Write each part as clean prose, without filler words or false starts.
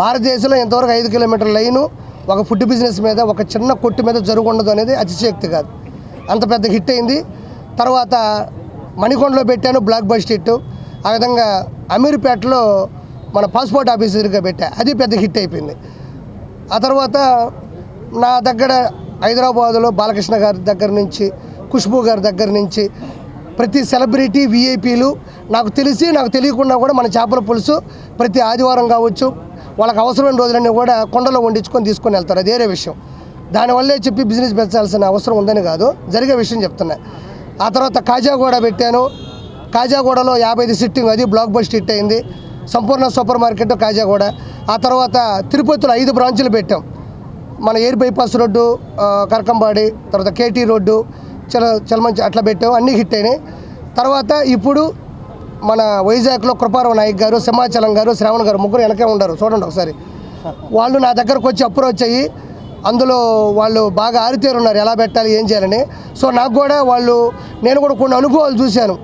భారతదేశంలో ఇంతవరకు 5 కిలోమీటర్ల లైను ఒక ఫుడ్ బిజినెస్ మీద ఒక చిన్న కొట్టు మీద జరుగుండదు అనేది అతిశయోక్తి కాదు. అంత పెద్ద హిట్ అయింది. తర్వాత మణికొండలో పెట్టాను, బ్లాక్ బస్టర్ హిట్. ఆ విధంగా అమీర్పేటలో మన పాస్పోర్ట్ ఆఫీసర్గా పెట్టా, అది పెద్ద హిట్ అయిపోయింది. ఆ తర్వాత నా దగ్గర హైదరాబాదులో బాలకృష్ణ గారి దగ్గర నుంచి, ఖుష్బూ గారి దగ్గర నుంచి ప్రతి సెలబ్రిటీ విఐపీలు నాకు తెలిసి నాకు తెలియకుండా కూడా మన చేపల పులుసు ప్రతి ఆదివారం కావచ్చు వాళ్ళకి అవసరమైన రోజులన్నీ కూడా కొండలో వండించుకొని తీసుకొని వెళ్తారు. అది వేరే విషయం. దానివల్లే చెప్పి బిజినెస్ పెంచాల్సిన అవసరం ఉందని కాదు, జరిగే విషయం చెప్తున్నా. ఆ తర్వాత కాజాగూడ పెట్టాను. కాజాగూడలో 55 సిట్టింగ్, అది బ్లాక్ బస్టర్ హిట్ అయింది. సంపూర్ణ సూపర్ మార్కెట్ కాజాగూడ. ఆ తర్వాత తిరుపతిలో 5 బ్రాంచులు పెట్టాం. మన ఎయిర్ బైపాస్ రోడ్డు, కరకంబాడి, తర్వాత కేటీ రోడ్డు, చలమంచి అట్లా పెట్టాం, అన్నీ హిట్ అయినాయి. తర్వాత ఇప్పుడు మన వైజాగ్లో కృపారావు నాయక్ గారు, సింహాచలం గారు, శ్రావణ్ గారు ముగ్గురు వెనకే ఉన్నారు, చూడండి ఒకసారి. వాళ్ళు నా దగ్గరకు వచ్చి అప్రోచ్ అయ్యి అందులో వాళ్ళు బాగా ఆరితేరున్నారు ఎలా పెట్టాలి ఏం చేయాలని. సో నాకు కూడా నేను కూడా కొన్ని అనుభవాలు చూశాను.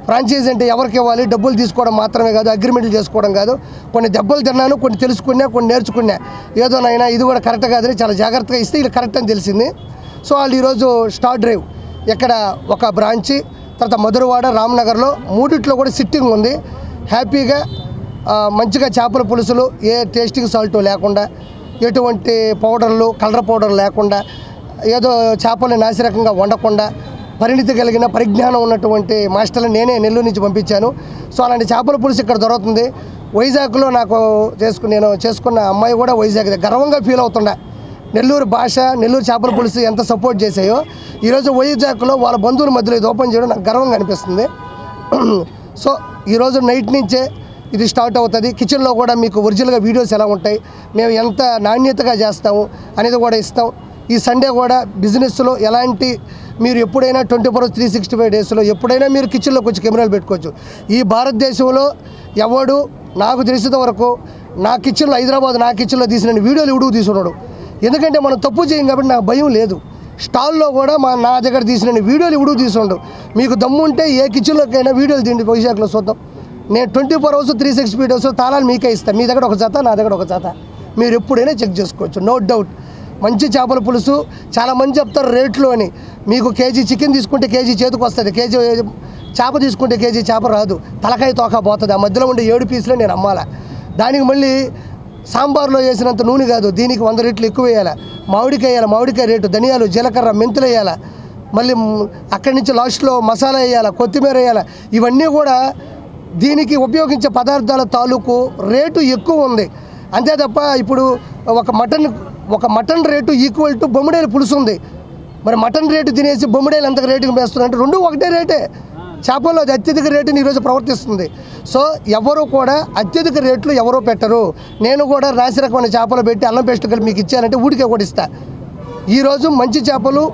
ఫ్రాంచైజీ అంటే ఎవరికి ఇవ్వాలి, డబ్బులు తీసుకోవడం మాత్రమే కాదు, అగ్రిమెంట్లు చేసుకోవడం కాదు. కొన్ని దెబ్బలు తిన్నాను, కొన్ని తెలుసుకున్నా, కొన్ని నేర్చుకున్నా. ఏదోనైనా ఇది కూడా కరెక్ట్ కాదని చాలా జాగ్రత్తగా ఇస్తే ఇది కరెక్ట్ అని తెలిసింది. సో వాళ్ళు ఈరోజు స్టార్ డ్రైవ్ ఇక్కడ ఒక బ్రాంచి, తర్వాత మధురవాడ, రామ్నగర్లో మూడిట్లో కూడా సిట్టింగ్ ఉంది. హ్యాపీగా మంచిగా చేపల పులుసులు ఏ టేస్టింగ్ సాల్ట్ లేకుండా, ఎటువంటి పౌడర్లు, కలర్ పౌడర్ లేకుండా, ఏదో చేపల్ని నాసిరకంగా వండకుండా పరిణితి కలిగిన పరిజ్ఞానం ఉన్నటువంటి మాస్టర్ని నేనే నెల్లూరు నుంచి పంపించాను. సో అలాంటి చేపల పులుసు ఇక్కడ దొరుకుతుంది. వైజాగ్లో నేను చేసుకున్న అమ్మాయి కూడా వైజాగ్ గర్వంగా ఫీల్ అవుతుండే. నెల్లూరు భాష, నెల్లూరు చేపల పులుసు ఎంత సపోర్ట్ చేసాయో ఈరోజు వైజాగ్లో వాళ్ళ బంధువుల మధ్యలో ఇది ఓపెన్ చేయడం నాకు గర్వంగా అనిపిస్తుంది. సో ఈరోజు నైట్ నుంచే ఇది స్టార్ట్ అవుతుంది. కిచెన్లో కూడా మీకు ఒరిజినల్గా వీడియోస్ ఎలా ఉంటాయి, మేము ఎంత నాణ్యతగా చేస్తాము అనేది కూడా ఇస్తాం. ఈ సండే కూడా బిజినెస్లో ఎలాంటి మీరు ఎప్పుడైనా 24 hours 365 daysలో ఎప్పుడైనా మీరు కిచెన్లోకి వచ్చి కెమెరాలు పెట్టుకోవచ్చు. ఈ భారతదేశంలో ఎవడు నాకు తెలిసిన వరకు నా కిచెన్లో, హైదరాబాద్ నా కిచెన్లో తీసిన వీడియోలు ఎవడు తీసుకున్నాడు. ఎందుకంటే మనం తప్పు చేయం కాబట్టి నాకు భయం లేదు. స్టాల్లో కూడా నా దగ్గర తీసిన వీడియోలు ఎవడు తీసుకుండు. మీకు దమ్ము ఉంటే ఏ కిచెన్లోకైనా వీడియోలు తీయండి, వైజాగ్లో చూద్దాం. నేను 24 hours 365 daysలో తాళాలు మీకే ఇస్తాను. మీ దగ్గర ఒక జత, నా దగ్గర ఒక జత, మీరు ఎప్పుడైనా చెక్ చేసుకోవచ్చు, నో డౌట్. మంచి చేపల పులుసు చాలామంది చెప్తారు రేట్లు అని. మీకు కేజీ చికెన్ తీసుకుంటే కేజీ చేతికి వస్తుంది, కేజీ చేప తీసుకుంటే కేజీ చేప రాదు, తలకాయ తోక పోతుంది. ఆ మధ్యలో ఉండే 7 పీసులే నేను అమ్మాలా. దానికి మళ్ళీ సాంబార్లో వేసినంత నూనె కాదు, దీనికి 100 రెట్లు ఎక్కువ వేయాలి. మామిడికాయ వేయాలి, మామిడికాయ రేటు, ధనియాలు, జీలకర్ర, మెంతులు వేయాలి. మళ్ళీ అక్కడి నుంచి లాస్ట్లో మసాలా వేయాలి, కొత్తిమీర వేయాలి. ఇవన్నీ కూడా దీనికి ఉపయోగించే పదార్థాల తాలూకు రేటు ఎక్కువ ఉంది. అంతే తప్ప ఇప్పుడు ఒక మటన్ రేటు ఈక్వల్ టు బొమ్మిడేలు పులుసు ఉంది. మరి మటన్ రేటు తినేసి బొమ్మిడేలు ఎంత రేటుకి వేస్తుందంటే రెండు ఒకటే రేటే. చేపల్లో అది అత్యధిక రేటుని ఈరోజు ప్రవర్తిస్తుంది. సో ఎవరు కూడా అత్యధిక రేట్లు ఎవరో పెట్టరు. నేను కూడా రాసి రకమైన చేపలు పెట్టి అల్లం పేస్ట్ కలిపి మీకు ఇచ్చానంటే ఊడికే కూడా ఇస్తా. ఈరోజు మంచి చేపలు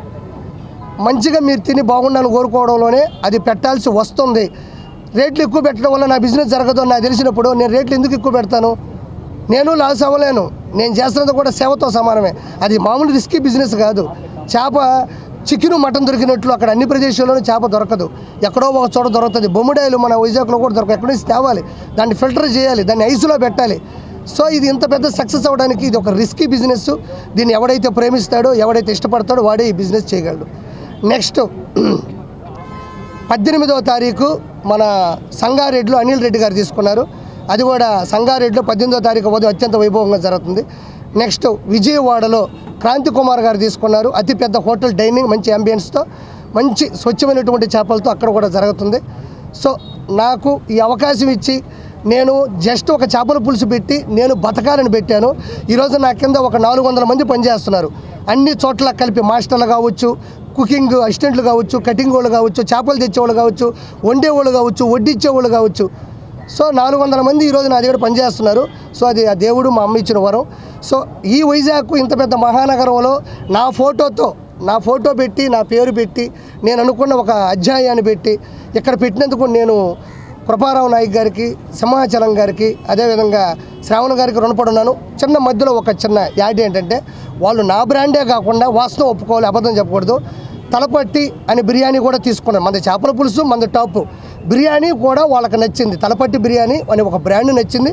మంచిగా మీరు తిని బాగుండాలని కోరుకోవడంలోనే అది పెట్టాల్సి వస్తుంది. రేట్లు ఎక్కువ పెట్టడం వల్ల నా బిజినెస్ జరగదు అని నాకు తెలిసినప్పుడు నేను రేట్లు ఎందుకు ఎక్కువ పెడతాను? నేను లాస్ అవ్వలేను. నేను చేస్తున్నది కూడా సేవతో సమానమే. అది మామూలు రిస్కీ బిజినెస్ కాదు. చేప చికెను, మటన్ దొరికినట్లు అక్కడ అన్ని ప్రదేశాల్లోనూ చేప దొరకదు, ఎక్కడో ఒక చోట దొరుకుతుంది. బొమ్మిడాయలు మన వైజాగ్లో కూడా దొరకదు. ఎక్కడి నుంచి తేవాలి, దాన్ని ఫిల్టర్ చేయాలి, దాన్ని ఐస్లో పెట్టాలి. సో ఇది ఇంత పెద్ద సక్సెస్ అవ్వడానికి ఇది ఒక రిస్కీ బిజినెస్. దీన్ని ఎవడైతే ప్రేమిస్తాడో, ఎవడైతే ఇష్టపడతాడో వాడే ఈ బిజినెస్ చేయగలడు. నెక్స్ట్ 18వ తారీఖు మన సంగారెడ్డిలో అనిల్ రెడ్డి గారు తీసుకున్నారు. అది కూడా సంగారెడ్డిలో 18వ తారీఖు ఉదయం అత్యంత వైభవంగా జరుగుతుంది. నెక్స్ట్ విజయవాడలో క్రాంతి కుమార్ గారు తీసుకున్నారు. అతిపెద్ద హోటల్, డైనింగ్, మంచి అంబియన్స్తో, మంచి స్వచ్ఛమైనటువంటి చేపలతో అక్కడ కూడా జరుగుతుంది. సో నాకు ఈ అవకాశం ఇచ్చి నేను జస్ట్ ఒక చేపల పులుసు పెట్టి నేను బతకాలని పెట్టాను. ఈరోజు నా కింద ఒక 400 మంది పనిచేస్తున్నారు. అన్ని చోట్ల కలిపి మాస్టర్లు కావచ్చు, కుకింగ్ అసిస్టెంట్లు కావచ్చు, కటింగ్ వాళ్ళు కావచ్చు, చేపలు తెచ్చేవాళ్ళు కావచ్చు, వండేవాళ్ళు కావచ్చు, వడ్డిచ్చేవాళ్ళు కావచ్చు. సో 400 మంది ఈరోజు నా దగ్గర పనిచేస్తున్నారు. సో అది ఆ దేవుడు మా అమ్మ ఇచ్చిన వరం. సో ఈ వైజాగ్ ఇంత పెద్ద మహానగరంలో నా ఫోటో పెట్టి, నా పేరు పెట్టి, నేను అనుకున్న ఒక అధ్యాయాన్ని పెట్టి ఇక్కడ పెట్టినందుకు నేను కృపారావు నాయక్ గారికి, సింహాచలం గారికి, అదేవిధంగా శ్రావణ్ గారికి రుణపడి ఉన్నాను. చిన్న మధ్యలో ఒక చిన్న యాడ్ ఏంటంటే, వాళ్ళు నా బ్రాండే కాకుండా వాస్తవం ఒప్పుకోవాలి, అబద్ధం చెప్పకూడదు. తలపట్టి అని బిర్యానీ కూడా తీసుకున్నాను. మన చేపల పులుసు మన టాప్. బిర్యానీ కూడా వాళ్ళకి నచ్చింది. తలపట్టి బిర్యానీ అనే ఒక బ్రాండ్ నచ్చింది.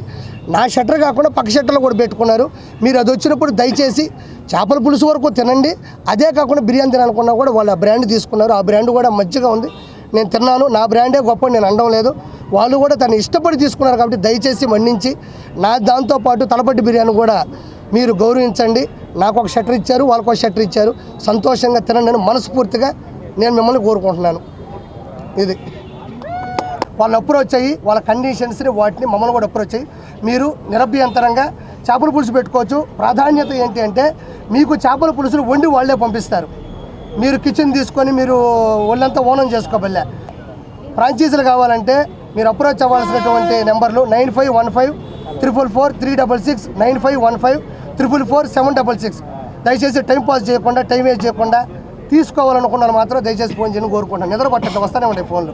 నా షట్టర్ కాకుండా పక్క షట్టర్లో కూడా పెట్టుకున్నారు. మీరు అది వచ్చినప్పుడు దయచేసి చేపల పులుసు వరకు తినండి, అదే కాకుండా బిర్యానీ తినాలనుకున్నా కూడా వాళ్ళు ఆ బ్రాండ్ తీసుకున్నారు. ఆ బ్రాండ్ కూడా మంచిగా ఉంది, నేను తిన్నాను. నా బ్రాండే గొప్ప నేను అనడం లేదు, వాళ్ళు కూడా తను ఇష్టపడి తీసుకున్నారు. కాబట్టి దయచేసి మన్నించి నా దాంతోపాటు తలపట్టి బిర్యానీ కూడా మీరు గౌరవించండి. నాకు ఒక షట్టర్ ఇచ్చారు, వాళ్ళకు ఒక షట్టర్ ఇచ్చారు. సంతోషంగా తినండి అని మనస్ఫూర్తిగా నేను మిమ్మల్ని కోరుకుంటున్నాను. ఇది వాళ్ళు అప్రోచ్ అయ్యి వాళ్ళ కండిషన్స్ని వాటిని మమ్మల్ని కూడా అప్రోచ్ అయ్యి మీరు నిరభ్యంతరంగా చేపల పులుసు పెట్టుకోవచ్చు. ప్రాధాన్యత ఏంటి అంటే మీకు చేపల పులుసులు వండి వాళ్ళే పంపిస్తారు. మీరు కిచెన్ తీసుకొని మీరు ఒళ్ళంతా ఓనం చేసుకోబల్లే. ఫ్రాంచైజీలు కావాలంటే మీరు అప్రోచ్ అవ్వాల్సినటువంటి నెంబర్లు 9515444366, 9515444766. దయచేసి టైం పాస్ చేయకుండా, టైం వేస్ట్ చేయకుండా తీసుకోవాలనుకున్నాను మాత్రం దయచేసి ఫోన్ చేయని కోరుకుంటాను. నిద్ర పట్టద్దు, వస్తూనే ఉంటాయి ఫోన్లు.